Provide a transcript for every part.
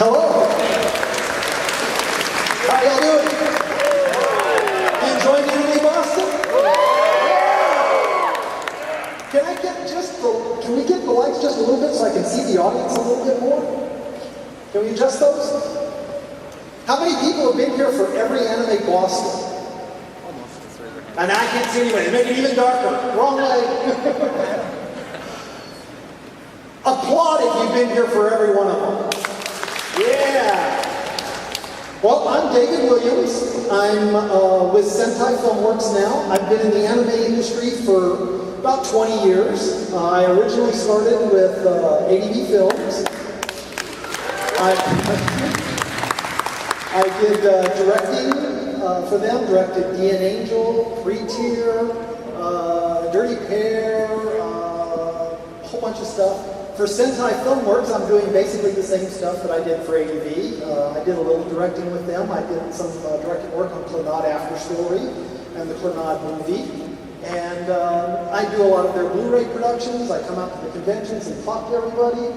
Hello. How y'all doing? You enjoying the evening, Boston? Can we get the lights just a little bit so I can see the audience a little bit more? Can we adjust those? How many people have been here for every anime Boston? And I can't see anybody. Make it even darker. Wrong way. Applaud if you've been here for every one of them. Yeah. Well, I'm David Williams. I'm with Sentai Filmworks now. I've been in the anime industry for about 20 years. I originally started with ADV Films. I did directing for them, directed D and Angel, Pre-Tier, Dirty Pair, a whole bunch of stuff. For Sentai Filmworks, I'm doing basically the same stuff that I did for ADV. I did a little directing with them. I did some directing work on Clannad After Story and the Clannad movie. And I do a lot of their Blu-ray productions. I come out to the conventions and talk to everybody.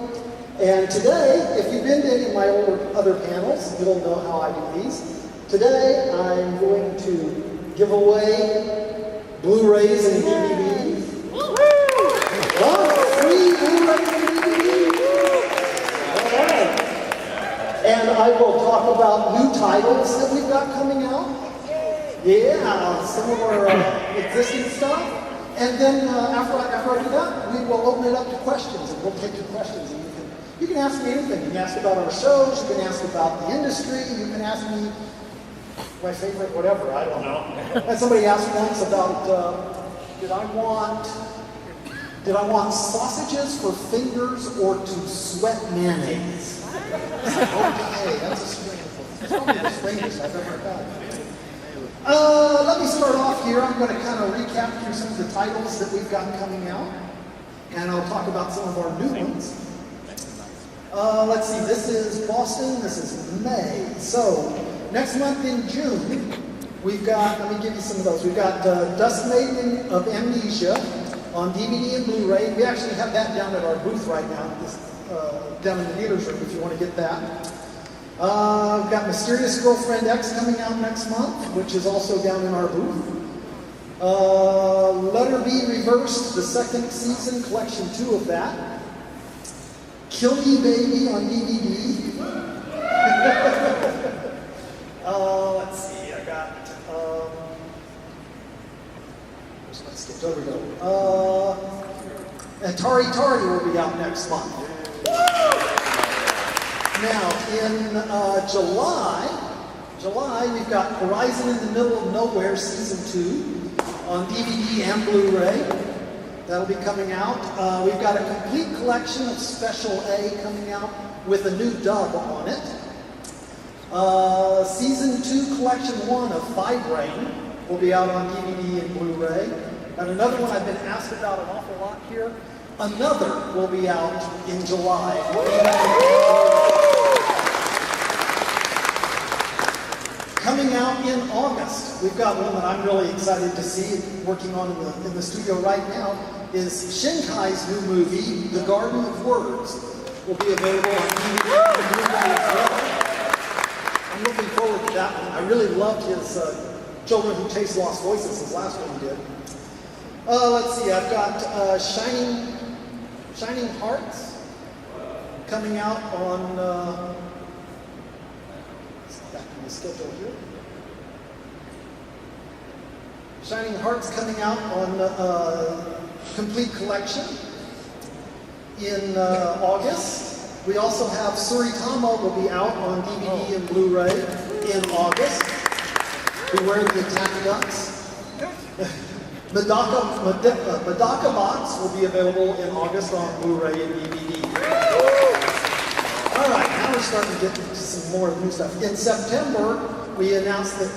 And today, if you've been to any of my other panels, you'll know how I do these. Today, I'm going to give away Blu-rays and DVDs. Free Blu-rays and DVDs. All right. And I will talk about new titles that we've got coming out. Yeah, some of our existing stuff. And then after I do that, we will open it up to questions, and we'll take your questions. And you can ask me anything. You can ask about our shows. You can ask about the industry. You can ask me my favorite whatever. I don't know. And somebody asked once about did I want sausages for fingers or to sweat mayonnaise? Okay, that's a strange one. That's probably the strangest I've ever had. Let me start off here. I'm going to kind of recap through some of the titles that we've got coming out, and I'll talk about some of our new ones. Let's see, this is Boston, this is May. So, next month in June, we've got, let me give you some of those. We've got Dust Maiden of Amnesia on DVD and Blu-ray. We actually have that down at our booth right now, down in the dealer's room if you want to get that. We've got Mysterious Girlfriend X coming out next month, which is also down in our booth. Letter B Reversed, the second season, collection 2 of that. Kill Me Baby on DVD. Let's see, I got, there we go. Atari Tari will be out next month. Now, in July, we've got Horizon in the Middle of Nowhere Season 2 on DVD and Blu-ray. That'll be coming out. We've got a complete collection of Special A coming out with a new dub on it. Season 2, Collection 1 of Fibrain will be out on DVD and Blu-ray. And another one I've been asked about an awful lot here, Another will be out in July. Coming out in August, we've got one that I'm really excited to see, working on in the studio right now, is Shinkai's new movie, The Garden of Words, will be available on DVD and Blu-ray as well. I'm looking forward to that one. I really loved his Children Who Chase Lost Voices, his last one he did. Let's see, I've got Shining Hearts coming out on back in the schedule here. Shining Hearts coming out on complete collection in August. We also have Suritama will be out on DVD and Blu-ray in August. Beware the Attack Ducks. Medaka Box will be available in August on Blu-ray and DVD. All right, now we're starting to get into some more new stuff. In September, we announced that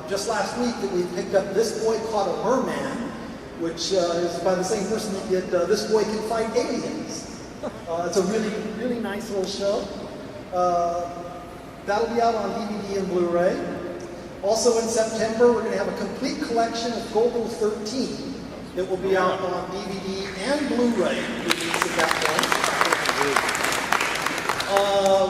just last week that we picked up This Boy Caught a Merman, which is by the same person that did This Boy Can Fight Aliens. It's a really, really nice little show. That'll be out on DVD and Blu-ray. Also in September, we're going to have a complete collection of Gogol 13. It will be out on DVD and Blu-ray release at that point.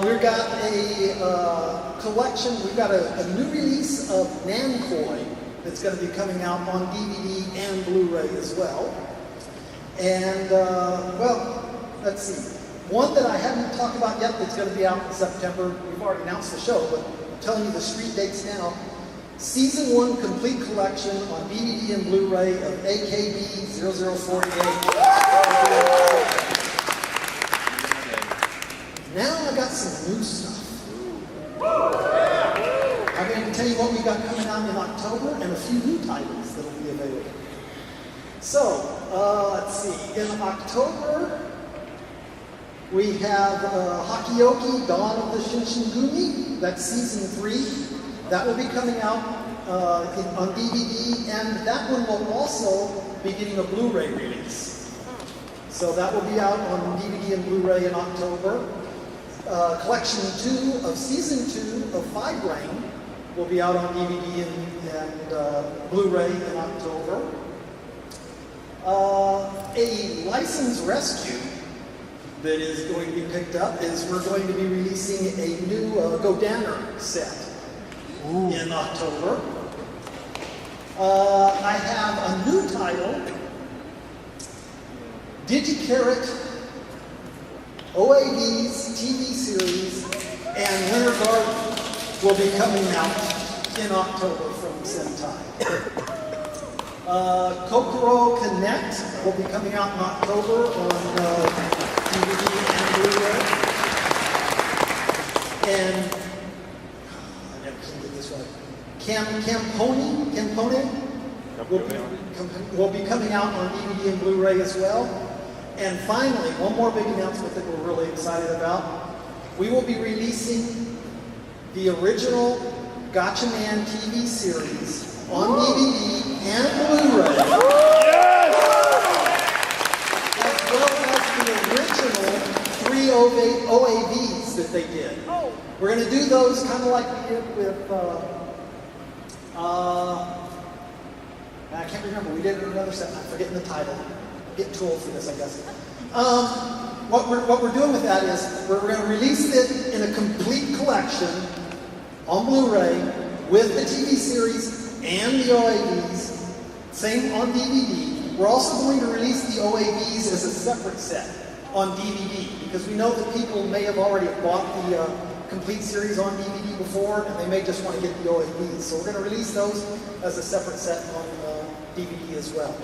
We've got a collection, we've got a new release of Nankoi that's going to be coming out on DVD and Blu-ray as well. And, well, let's see. One that I haven't talked about yet that's going to be out in September. We've already announced the show, but I'm telling you the street dates now. Season 1 complete collection on DVD and Blu-ray of AKB 0048. Now I got some new stuff. I'm going to tell you what we got coming out in October and a few new titles that will be available. So, let's see. In October, we have Hakioki, Dawn of the Shinsengumi. That's season 3. That will be coming out on DVD, and that one will also be getting a Blu-ray release. So that will be out on DVD and Blu-ray in October. Collection 2 of season 2 of Five Brain will be out on DVD and Blu-ray in October. A license rescue that is going to be picked up is we're going to be releasing a new Godanner set in October. I have a new title, DigiCarrot OAVs TV series, and Winter Guard will be coming out in October from Sentai. Kokoro Connect will be coming out in October on DVD and Blu-ray. And I never can get this right. Campone will be coming out on DVD and Blu-ray as well. And finally, one more big announcement that we're really excited about. We will be releasing the original Gatchaman TV series on DVD and Blu-ray. Yes! As well as the original 3 OAVs that they did. We're going to do those kind of like we did with, I can't remember, we did it in another set, I'm forgetting the title. I'm getting too old for this, I guess. What we're doing with that is we're going to release it in a complete collection on Blu-ray with the TV series and the OAVs, same on DVD. We're also going to release the OAVs as a separate set on DVD because we know that people may have already bought the complete series on DVD before and they may just want to get the OAVs. So we're going to release those as a separate set on DVD as well.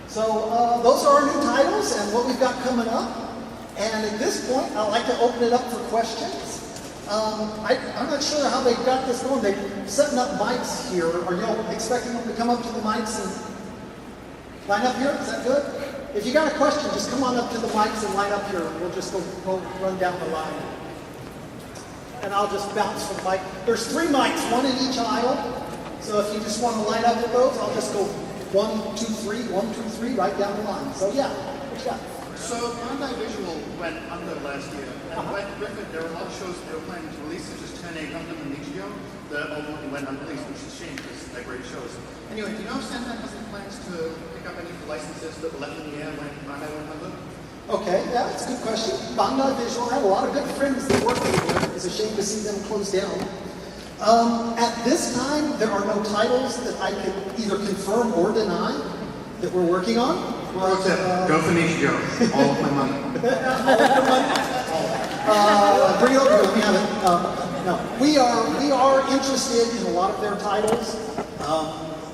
So those are our new titles and what we've got coming up. And at this point, I'd like to open it up for questions. I'm not sure how they got this going. They're setting up mics here. Are you all expecting them to come up to the mics and line up here? Is that good? If you got a question, just come on up to the mics and line up here. We'll just go run down the line. And I'll just bounce from the mic. There's 3 mics, 1 in each aisle. So if you just want to line up with those, I'll just go 1, 2, 3, 1, 2, 3, right down the line. So yeah, what you got? So Sentai Visual went under last year, and when Griffith, there were a lot of shows they were planning to release, such as 10A Gundam and Nichijou, that ultimately went unreleased, which is a shame because they're great shows. Anyway, do you know if Sentai has any plans to pick up any of the licenses that were left in the air when Bandai went under? Okay, yeah, that's a good question. Bandai Visual, I have a lot of good friends that work with them. It's a shame to see them close down. At this time, there are no titles that I can either confirm or deny that we're working on. Pro tip, go for Nichijou. All of my money. Bring it over here, we have it. No, we are interested in a lot of their titles.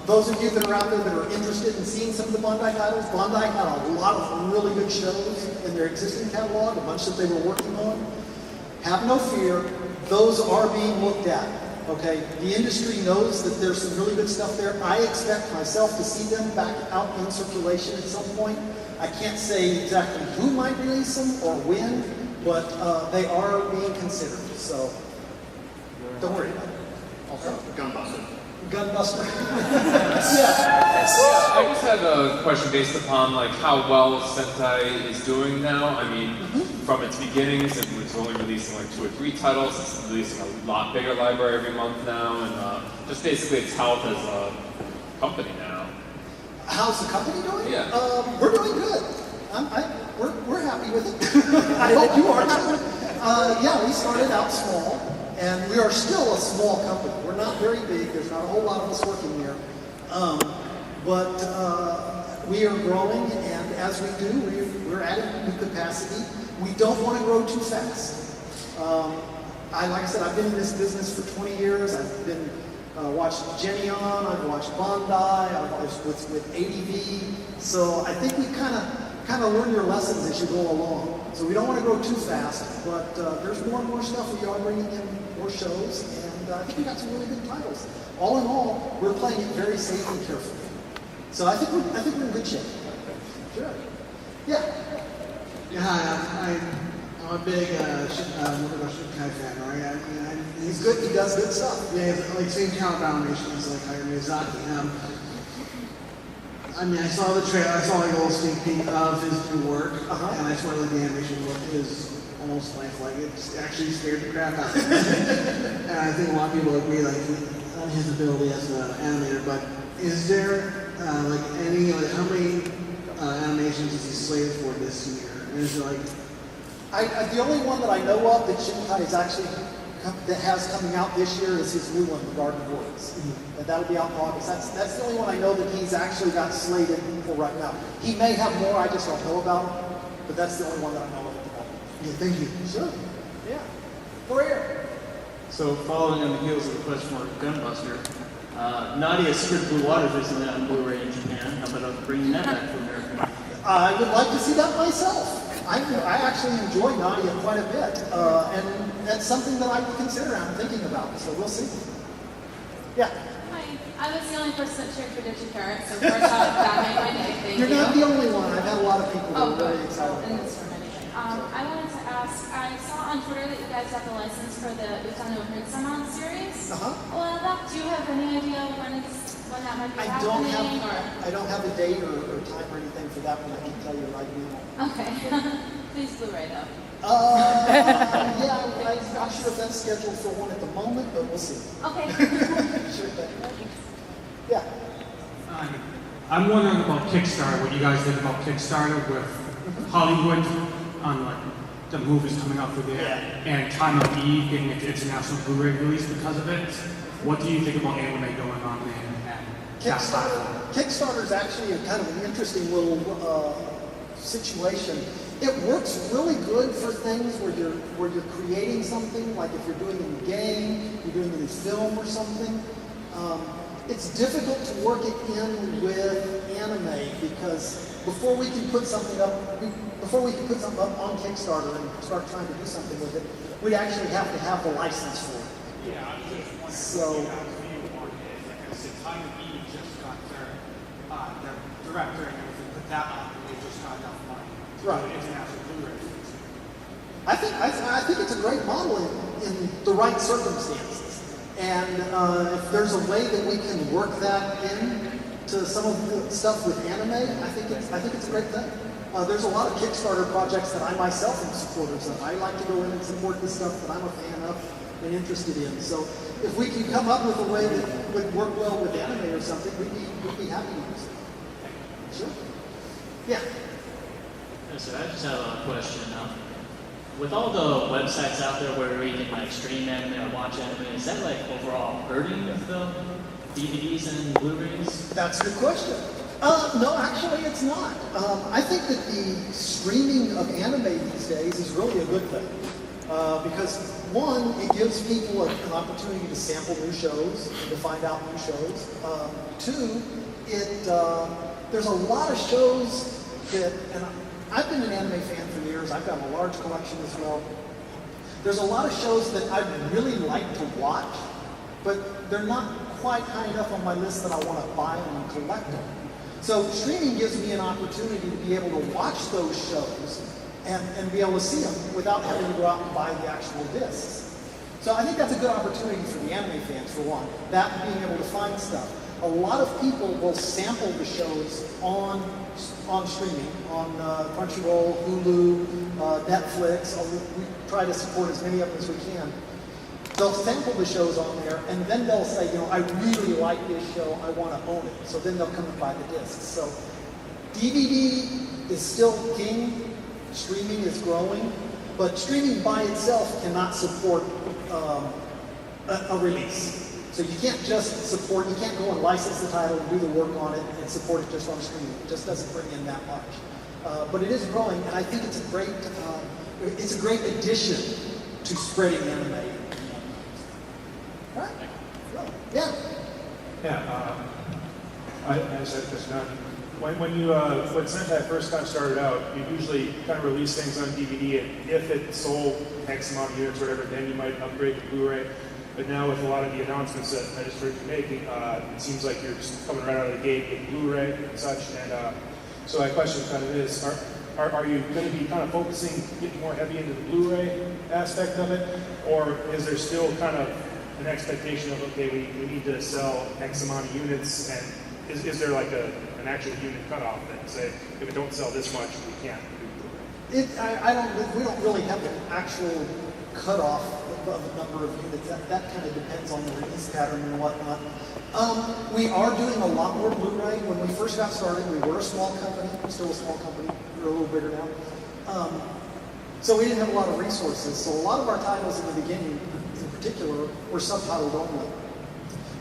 Those of you that are out there that are interested in seeing some of the Bandai titles, Bandai had a lot of really good shows in their existing catalog, a bunch that they were working on. Have no fear, those are being looked at. Okay, the industry knows that there's some really good stuff there. I expect myself to see them back out in circulation at some point. I can't say exactly who might release them or when, but they are being considered. So don't worry about it. Also, Gunbuster. Gunbuster. Yeah, I just had a question based upon like how well Sentai is doing now. I mean, from its beginnings, it was only releasing like 2 or 3 titles. It's releasing a lot bigger library every month now, and just basically its health as a company now. How's the company doing? Yeah. We're doing good. We're happy with it. I hope you are too. Yeah, we started out small, and we are still a small company. We're not very big. There's not a whole lot of us working there. But we are growing, and as we do, we're adding new capacity. We don't want to grow too fast. Like I said, I've been in this business for 20 years. I've been watched Genion, I've watched Bandai, I've watched with ADV. So I think we kind of learn your lessons as you go along. So we don't want to grow too fast, but there's more and more stuff. We are bringing in more shows, and I think we got some really good titles. All in all, we're playing it very safe and carefully. So I think we're in good shape. Sure. Yeah. Yeah, I'm a big Sentai fan, right? He's good. He does good stuff. Yeah, like same talent animation as like Hayao Miyazaki. I saw the trailer. I saw like a little sneak peek of his new work, and I swear like the animation look is almost lifelike. It actually scared the crap out of me. And I think a lot of people agree like on his ability as an animator. But is there like how many animations is he slated for this year? And is it like the only one that I know of that Sentai is actually that has coming out this year is his new one, The Garden of Words. And that'll be out in August. That's the only one I know that he's actually got slated for right now. He may have more, I just don't know about them, but that's the only one that I know of at the moment. Yeah, thank you. Sure. Yeah. Career. So following on the heels of the question for Gunbuster, Nadia's Secret Blue Waters isn't out on Blu-ray in Japan. How about bringing that back to America? I would like to see that myself. I actually enjoy Nadia quite a bit, and that's something that I would consider. I'm thinking about, so we'll see. Yeah. Hi, I was the only person that cheered for Ditchy Carrot, so first off, that made my day. Thank you. You're not the only one. I've had a lot of people who are good. really excited. And this from anything. I wanted to ask, I saw on Twitter that you guys got the license for the Utano Prinsamon series. Well, do you have any idea when that might be happening? I don't have a date or time or anything for that one. I can tell you right now. Okay. Please Blu-ray though. Yeah, I'm not sure if that's scheduled for one at the moment, but we'll see. Okay. Sure thing. Yeah. I'm wondering about Kickstarter, what you guys think about Kickstarter with Hollywood on like the movies coming out for there and Time of Eve getting its international Blu-ray release because of it. What do you think about anime going on there? Kickstarter is actually a kind of an interesting little situation. It works really good for things where you're creating something, like if you're doing a game, you're doing a film or something. It's difficult to work it in with anime because before we can put something up on Kickstarter and start trying to do something with it, we'd actually have to have the license for it. Yeah, I was just wondering. So, like I said, Time of Eve just got their director and everything put that on, and they just got enough money. Right. International Blu-ray. I think it's a great model in the right circumstances. And if there's a way that we can work that in to some of the stuff with anime, I think it's a great thing. There's a lot of Kickstarter projects that I myself am supporters of. I like to go in and support the stuff that I'm a fan of and interested in. So if we can come up with a way that would work well with anime or something, we'd be happy to use it. Sure. Yeah. So I just have a question. With all the websites out there where we can like stream anime or watch anime, is that like overall hurting the DVDs and Blu-rays? That's a good question. No, actually it's not. I think that the streaming of anime these days is really a good thing. Because one, it gives people an opportunity to sample new shows, to find out new shows. Two, there's a lot of shows that, and I've been an anime fan for years. I've got a large collection as well. There's a lot of shows that I'd really like to watch, but they're not quite high enough on my list that I want to buy them and collect them. So streaming gives me an opportunity to be able to watch those shows and be able to see them without having to go out and buy the actual discs. So I think that's a good opportunity for the anime fans, for one, that being able to find stuff. A lot of people will sample the shows on streaming, on Crunchyroll, Hulu, Netflix. We try to support as many of them as we can. They'll sample the shows on there, and then they'll say, I really like this show, I want to own it. So then they'll come and buy the discs. So DVD is still king. Streaming is growing. But streaming by itself cannot support a release. So you can't just support, you can't go and license the title and do the work on it and support it just on streaming. It just doesn't bring in that much. But it is growing, and I think it's a great addition to spreading anime. Right? Yeah. Yeah. I just had a question. When Sentai first got started out, you usually kind of release things on DVD, and if it sold X amount of units or whatever, then you might upgrade to Blu-ray. But now with a lot of the announcements that I just heard you making, it seems like you're just coming right out of the gate with Blu-ray and such. And so my question kind of is, are you going to be kind of focusing, getting more heavy into the Blu-ray aspect of it, or is there still kind of an expectation of, okay, we need to sell X amount of units, and is there like an actual unit cutoff that say, if it don't sell this much, we can't do Blu-ray? We don't really have an actual cutoff of the number of units. That kind of depends on the release pattern and whatnot. We are doing a lot more Blu-ray. When we first got started, we were a small company, still a small company. We're a little bigger now. So we didn't have a lot of resources. So a lot of our titles in the beginning, in particular, were subtitled only.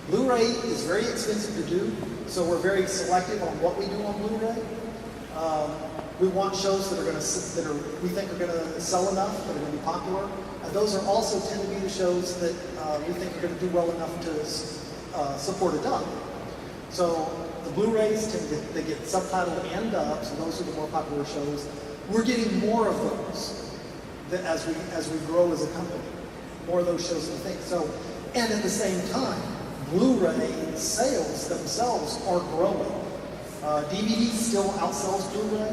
Blu-ray is very expensive to do, so we're very selective on what we do on Blu-ray. We want shows that we think are going to sell enough, that are going to be popular. And those are also tend to be the shows that we think are going to do well enough to support a dub. So the Blu-rays they get subtitled and dubbed, so those are the more popular shows. We're getting more of those as we grow as a company. More of those shows than we think. So, and at the same time, Blu-ray sales themselves are growing. DVD still outsells Blu-ray,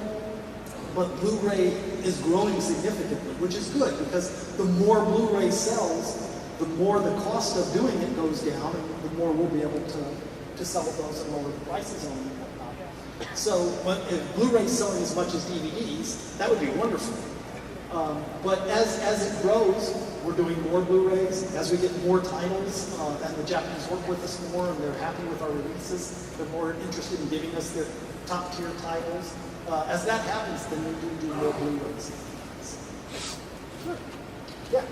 but Blu-ray is growing significantly, which is good because the more Blu-ray sells, the more the cost of doing it goes down, and the more we'll be able to sell those at lower prices on them and whatnot. So if Blu-ray's selling as much as DVDs, that would be wonderful. But as it grows, we're doing more Blu-rays. As we get more titles, and the Japanese work with us more, and they're happy with our releases, they're more interested in giving us their top-tier titles. As that happens, then we do more Blu-rays. Sure. Yeah.